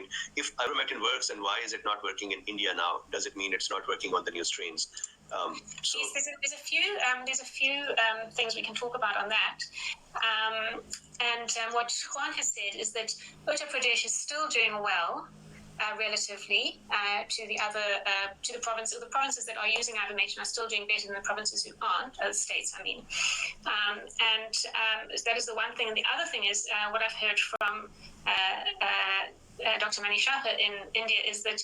point. If ivermectin works, then why is it not working in India now? Does it mean it's not working on the new strains? Yes, there's a few things we can talk about on that. What Juan has said is that Uttar Pradesh is still doing well relatively to the other to the provinces. The provinces that are using ivermectin are still doing better than the provinces who aren't, states, I mean. That is the one thing. And the other thing is what I've heard from Dr. Manish in India is that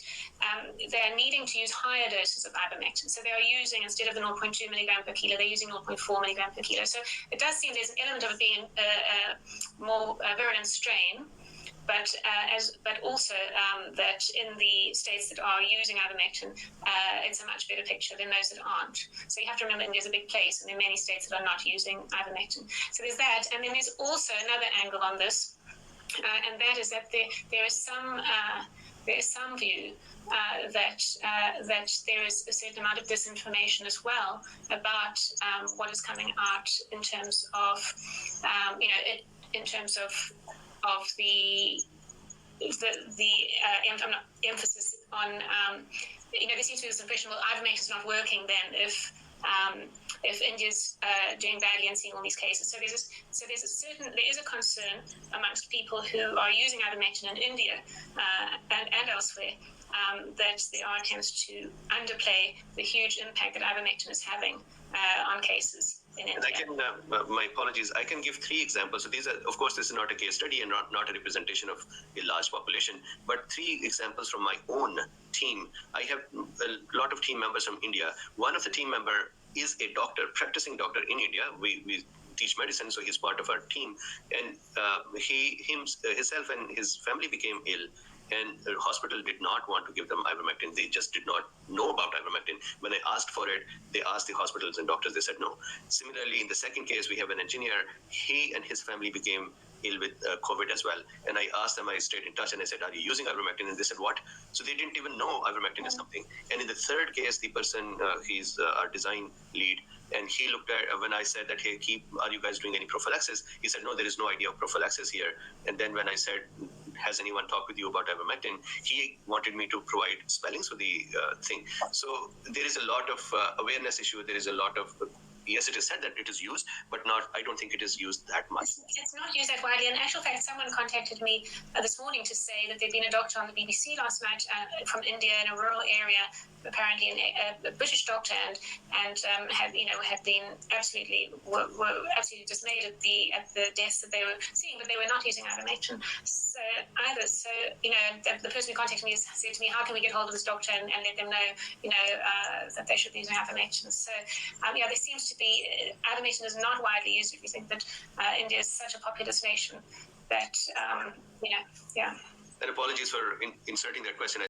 they're needing to use higher doses of ivermectin. So they are using, instead of the 0.2 milligram per kilo, they're using 0.4 milligram per kilo. So it does seem there's an element of it being a more virulent strain. But also that in the states that are using ivermectin, it's a much better picture than those that aren't. So you have to remember India's a big place, and there are many states that are not using ivermectin. So there's that, and then there's also another angle on this, and that is that there is some view that there is a certain amount of disinformation as well about what is coming out in terms of the emphasis on there seems to be this impression, well, ivermectin is not working then if India's doing badly and seeing all these cases. So there is a concern amongst people who are using ivermectin in India and elsewhere that there are attempts to underplay the huge impact that ivermectin is having on cases. And I can, my apologies, I can give 3 examples. So these are, of course, this is not a case study and not a representation of a large population, but 3 examples from my own team. I have a lot of team members from India. One of the team member is a doctor, practicing doctor in India. We teach medicine, so he's part of our team. And himself and his family became ill. And the hospital did not want to give them ivermectin. They just did not know about ivermectin. When I asked for it, they asked the hospitals and doctors, they said no. Similarly, in the second case, we have an engineer. He and his family became ill with COVID as well. And I asked them, I stayed in touch, and I said, are you using ivermectin? And they said, what? So they didn't even know ivermectin is something. And in the third case, the person, he's our design lead, and he looked at, when I said that, hey, are you guys doing any prophylaxis? He said, no, there is no idea of prophylaxis here. And then when I said, has anyone talked with you about ivermectin? He wanted me to provide spellings for the thing. So there is a lot of awareness issue. There is a lot of, yes, it is said that it is used, but I don't think it is used that much. It's not used that widely. In actual fact, someone contacted me this morning to say that there'd been a doctor on the BBC last night from India in a rural area, apparently a British doctor, and had been were absolutely dismayed at the deaths that they were seeing, but they were not using ivermectin either. So the person who contacted me said to me, how can we get hold of this doctor and let them know that they should be using ivermectin? So there seems to be ivermectin is not widely used. If you think that India is such a populous nation that And apologies for inserting that question.